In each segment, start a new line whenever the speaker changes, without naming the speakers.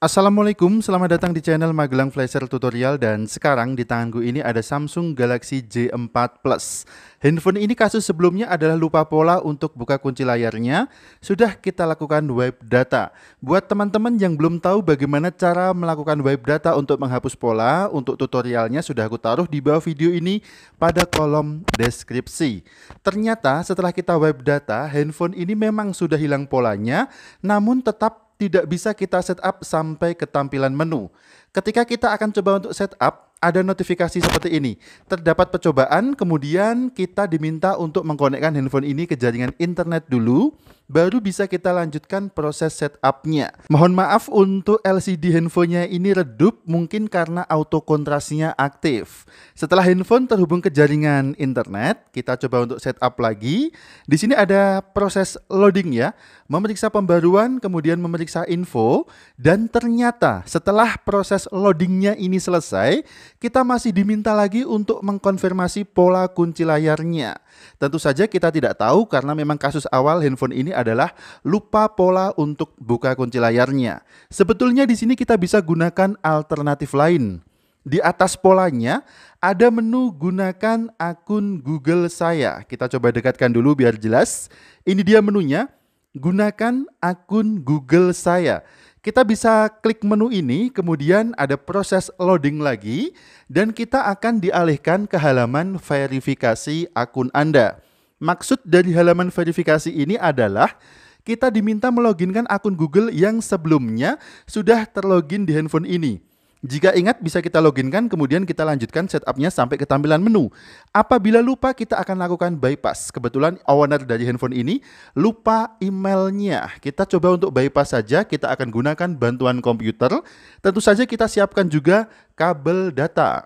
Assalamualaikum, selamat datang di channel Magelang Flasher Tutorial. Dan sekarang di tanganku ini ada Samsung Galaxy J4 Plus. Handphone ini kasus sebelumnya adalah lupa pola untuk buka kunci layarnya. Sudah kita lakukan wipe data. Buat teman-teman yang belum tahu bagaimana cara melakukan wipe data untuk menghapus pola, untuk tutorialnya sudah aku taruh di bawah video ini pada kolom deskripsi. Ternyata setelah kita wipe data, handphone ini memang sudah hilang polanya, namun tetap tidak bisa kita setup sampai ke tampilan menu. Ketika kita akan coba untuk setup, ada notifikasi seperti ini. Terdapat percobaan, kemudian kita diminta untuk mengkonekkan handphone ini ke jaringan internet dulu, baru bisa kita lanjutkan proses setupnya. Mohon maaf untuk LCD handphonenya ini redup, mungkin karena auto kontrasnya aktif. Setelah handphone terhubung ke jaringan internet, kita coba untuk setup lagi. Di sini ada proses loading ya, memeriksa pembaruan, kemudian memeriksa info, dan ternyata setelah proses loadingnya ini selesai, kita masih diminta lagi untuk mengkonfirmasi pola kunci layarnya. Tentu saja kita tidak tahu karena memang kasus awal handphone ini adalah lupa pola untuk buka kunci layarnya. Sebetulnya di sini kita bisa gunakan alternatif lain. Di atas polanya ada menu gunakan akun Google saya. Kita coba dekatkan dulu biar jelas. Ini dia menunya, gunakan akun Google saya. Kita bisa klik menu ini, kemudian ada proses loading lagi, dan kita akan dialihkan ke halaman verifikasi akun Anda. Maksud dari halaman verifikasi ini adalah kita diminta meloginkan akun Google yang sebelumnya sudah terlogin di handphone ini. Jika ingat bisa kita loginkan, kemudian kita lanjutkan setupnya sampai ke tampilan menu. Apabila lupa, kita akan lakukan bypass. Kebetulan owner dari handphone ini lupa emailnya. Kita coba untuk bypass saja, kita akan gunakan bantuan komputer. Tentu saja kita siapkan juga kabel data.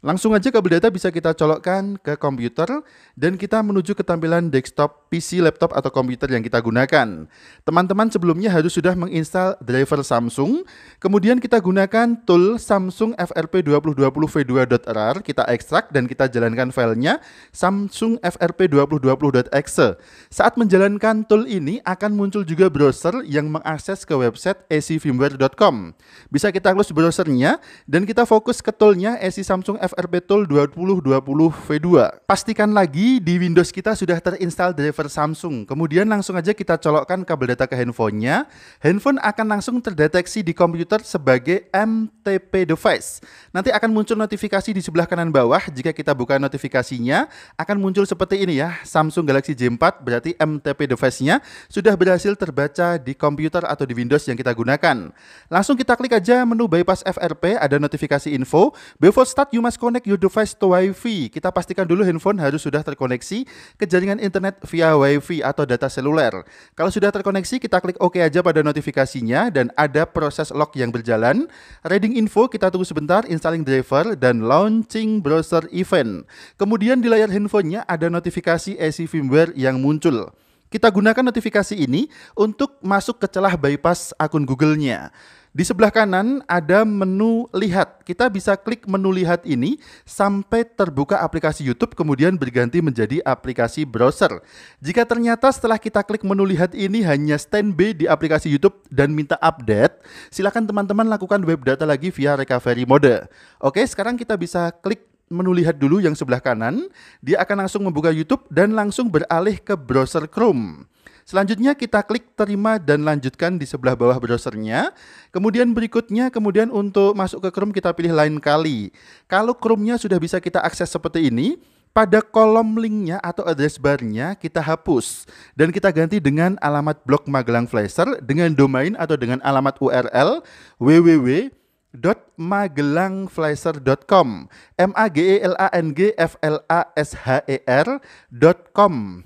Langsung aja kabel data bisa kita colokkan ke komputer dan kita menuju ke tampilan desktop PC, laptop atau komputer yang kita gunakan. Teman-teman sebelumnya harus sudah menginstal driver Samsung. Kemudian kita gunakan tool Samsung FRP 2020v2.rar, kita ekstrak dan kita jalankan filenya Samsung FRP 2020.exe. Saat menjalankan tool ini akan muncul juga browser yang mengakses ke website acfirmware.com. Bisa kita close browsernya dan kita fokus ke toolnya AC Samsung FRP Tool 2020v2. Pastikan lagi di Windows kita sudah terinstall driver Samsung. Kemudian langsung aja kita colokkan kabel data ke handphonenya. Handphone akan langsung terdeteksi di komputer sebagai MTP device. Nanti akan muncul notifikasi di sebelah kanan bawah. Jika kita buka notifikasinya, akan muncul seperti ini ya. Samsung Galaxy J4 berarti MTP device-nya sudah berhasil terbaca di komputer atau di Windows yang kita gunakan. Langsung kita klik aja menu bypass FRP, ada notifikasi info. Before start you must connect your device to Wi-Fi. Kita pastikan dulu handphone harus sudah terkoneksi ke jaringan internet via Wi-Fi atau data seluler. Kalau sudah terkoneksi, kita klik OK aja pada notifikasinya dan ada proses lock yang berjalan. Reading info, kita tunggu sebentar, installing driver dan launching browser event. Kemudian di layar handphonenya ada notifikasi AC firmware yang muncul. Kita gunakan notifikasi ini untuk masuk ke celah bypass akun Google-nya. Di sebelah kanan ada menu lihat. Kita bisa klik menu lihat ini sampai terbuka aplikasi YouTube kemudian berganti menjadi aplikasi browser. Jika ternyata setelah kita klik menu lihat ini hanya standby di aplikasi YouTube dan minta update, silakan teman-teman lakukan web data lagi via recovery mode. Oke, sekarang kita bisa klik menu lihat dulu yang sebelah kanan. Dia akan langsung membuka YouTube dan langsung beralih ke browser Chrome. Selanjutnya kita klik terima dan lanjutkan di sebelah bawah browsernya. Kemudian berikutnya, untuk masuk ke Chrome kita pilih lain kali. Kalau Chrome-nya sudah bisa kita akses seperti ini, pada kolom linknya atau address bar-nya kita hapus. Dan kita ganti dengan alamat blog Magelang Flasher dengan domain atau dengan alamat URL www.magelangflasher.com magelangflasher.com.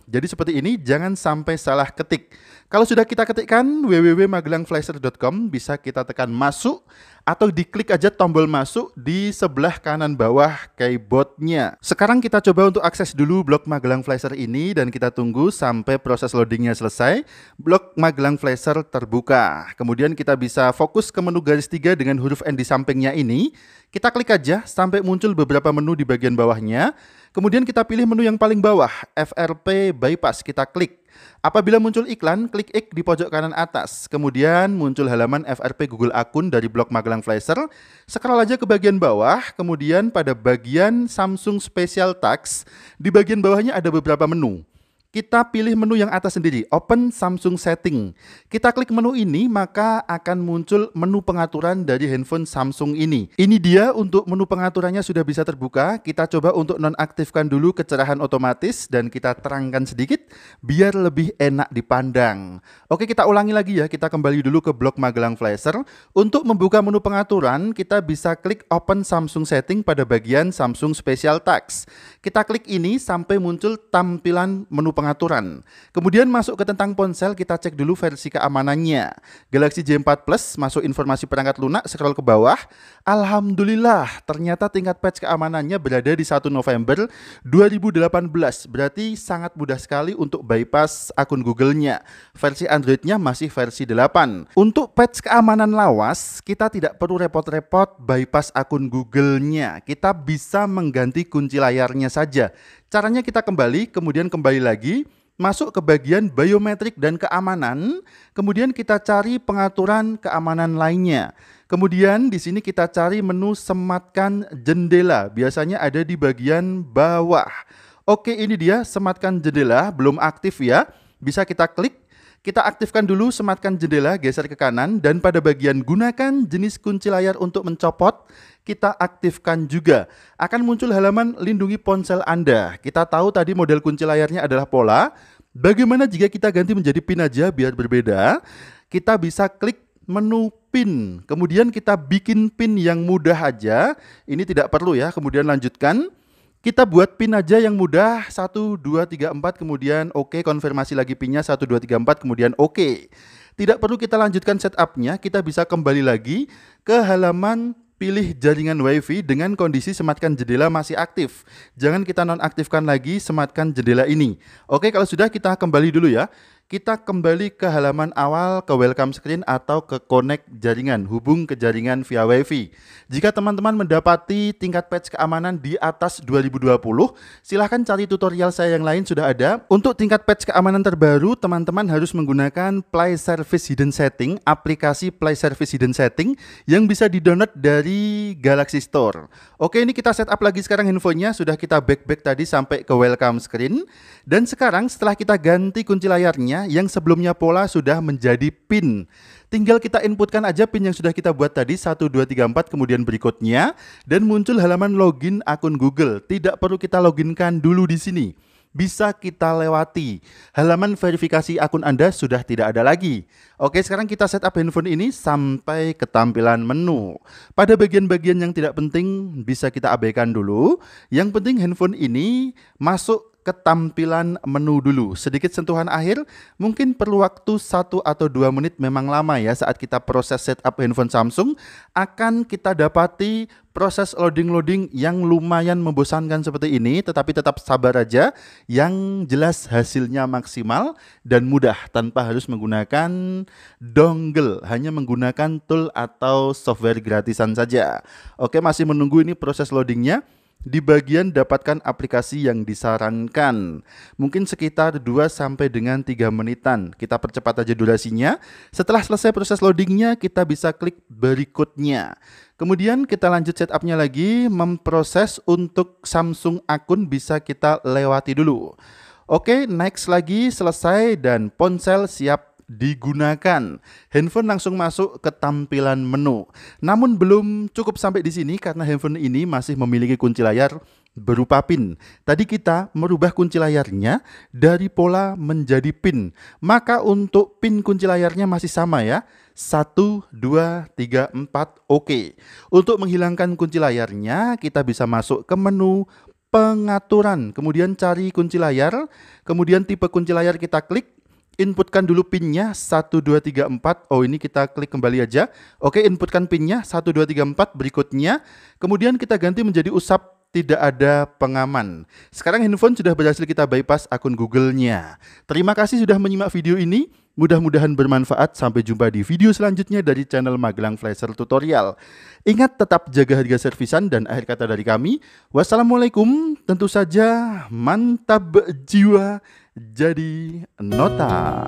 Jadi seperti ini, jangan sampai salah ketik. Kalau sudah kita ketikkan www.magelangflasher.com, bisa kita tekan masuk atau diklik aja tombol masuk di sebelah kanan bawah keyboardnya. Sekarang kita coba untuk akses dulu blog Magelang Flasher ini dan kita tunggu sampai proses loadingnya selesai. Blog Magelang Flasher terbuka. Kemudian kita bisa fokus ke menu garis 3 dengan huruf N di sampingnya ini. Kita klik aja sampai muncul beberapa menu di bagian bawahnya. Kemudian kita pilih menu yang paling bawah, FRP Bypass, kita klik. Apabila muncul iklan, klik X di pojok kanan atas. Kemudian muncul halaman FRP Google akun dari blog Magelang Flasher. Scroll aja ke bagian bawah, kemudian pada bagian Samsung Special Tags, di bagian bawahnya ada beberapa menu. Kita pilih menu yang atas sendiri, Open Samsung Setting. Kita klik menu ini, maka akan muncul menu pengaturan dari handphone Samsung ini. Ini dia untuk menu pengaturannya sudah bisa terbuka. Kita coba untuk nonaktifkan dulu kecerahan otomatis dan kita terangkan sedikit biar lebih enak dipandang. Oke, kita ulangi lagi ya. Kita kembali dulu ke blog Magelang Flasher. Untuk membuka menu pengaturan, kita bisa klik Open Samsung Setting pada bagian Samsung Special Tags. Kita klik ini sampai muncul tampilan menu pengaturan. Kemudian masuk ke tentang ponsel, kita cek dulu versi keamanannya. Galaxy J4 Plus, masuk informasi perangkat lunak, scroll ke bawah. Alhamdulillah, ternyata tingkat patch keamanannya berada di 1 November 2018. Berarti sangat mudah sekali untuk bypass akun Google-nya. Versi Android-nya masih versi 8. Untuk patch keamanan lawas, kita tidak perlu repot-repot bypass akun Google-nya. Kita bisa mengganti kunci layarnya saja. Caranya kita kemudian kembali lagi, masuk ke bagian biometrik dan keamanan, kemudian kita cari pengaturan keamanan lainnya. Kemudian di sini kita cari menu sematkan jendela, biasanya ada di bagian bawah. Oke, ini dia sematkan jendela, belum aktif ya, bisa kita klik. Kita aktifkan dulu sematkan jendela, geser ke kanan, dan pada bagian gunakan jenis kunci layar untuk mencopot, kita aktifkan juga. Akan muncul halaman lindungi ponsel Anda. Kita tahu tadi model kunci layarnya adalah pola. Bagaimana jika kita ganti menjadi pin aja biar berbeda? Kita bisa klik menu pin, kemudian kita bikin pin yang mudah aja. Ini tidak perlu ya, kemudian lanjutkan. Kita buat pin aja yang mudah, 1, 2, 3, 4, kemudian oke, konfirmasi lagi pinnya 1, 2, 3, 4, kemudian oke. Tidak perlu kita lanjutkan setupnya, kita bisa kembali lagi ke halaman pilih jaringan WiFi dengan kondisi sematkan jendela masih aktif. Jangan kita nonaktifkan lagi sematkan jendela ini. Oke, kalau sudah kita kembali dulu ya. Kita kembali ke halaman awal, ke welcome screen atau ke connect jaringan, hubung ke jaringan via WiFi. Jika teman-teman mendapati tingkat patch keamanan di atas 2020, silahkan cari tutorial saya yang lain sudah ada. Untuk tingkat patch keamanan terbaru, teman-teman harus menggunakan Play Service Hidden Setting, aplikasi Play Service Hidden Setting yang bisa di-download dari Galaxy Store. Oke, ini kita setup lagi sekarang handphonenya, sudah kita back tadi sampai ke welcome screen. Dan sekarang setelah kita ganti kunci layarnya, yang sebelumnya pola sudah menjadi pin. Tinggal kita inputkan aja pin yang sudah kita buat tadi, 1, 2, 3, 4, kemudian berikutnya, dan muncul halaman login akun Google. Tidak perlu kita loginkan dulu di sini. Bisa kita lewati. Halaman verifikasi akun Anda sudah tidak ada lagi. Oke, sekarang kita setup handphone ini sampai ke tampilan menu. Pada bagian-bagian yang tidak penting bisa kita abaikan dulu. Yang penting handphone ini masuk ke tampilan menu dulu. Sedikit sentuhan akhir, mungkin perlu waktu 1 atau 2 menit, memang lama ya saat kita proses setup handphone Samsung. Akan kita dapati proses loading yang lumayan membosankan seperti ini, tetapi tetap sabar aja. Yang jelas hasilnya maksimal dan mudah tanpa harus menggunakan dongle, hanya menggunakan tool atau software gratisan saja. Oke, masih menunggu ini proses loadingnya. Di bagian dapatkan aplikasi yang disarankan, mungkin sekitar 2 sampai dengan 3 menitan. Kita percepat aja durasinya. Setelah selesai proses loadingnya, kita bisa klik berikutnya. Kemudian kita lanjut setupnya lagi, memproses untuk Samsung akun bisa kita lewati dulu. Oke, next lagi, selesai dan ponsel siap digunakan. Handphone langsung masuk ke tampilan menu. Namun belum cukup sampai di sini karena handphone ini masih memiliki kunci layar berupa pin. Tadi kita merubah kunci layarnya dari pola menjadi pin. Maka untuk pin kunci layarnya masih sama ya. 1, 2, 3, 4, oke. Untuk menghilangkan kunci layarnya, kita bisa masuk ke menu pengaturan. Kemudian cari kunci layar. Kemudian tipe kunci layar kita klik. Inputkan dulu pinnya 1, 2, 3, 4. Oh, ini kita klik kembali aja. Oke, inputkan pinnya 1, 2, 3, 4 berikutnya. Kemudian kita ganti menjadi usap tidak ada pengaman. Sekarang handphone sudah berhasil kita bypass akun Google-nya. Terima kasih sudah menyimak video ini. Mudah-mudahan bermanfaat. Sampai jumpa di video selanjutnya dari channel Magelang Flasher Tutorial. Ingat, tetap jaga harga servisan, dan akhir kata dari kami, wassalamualaikum. Tentu saja mantap jiwa jadi nota.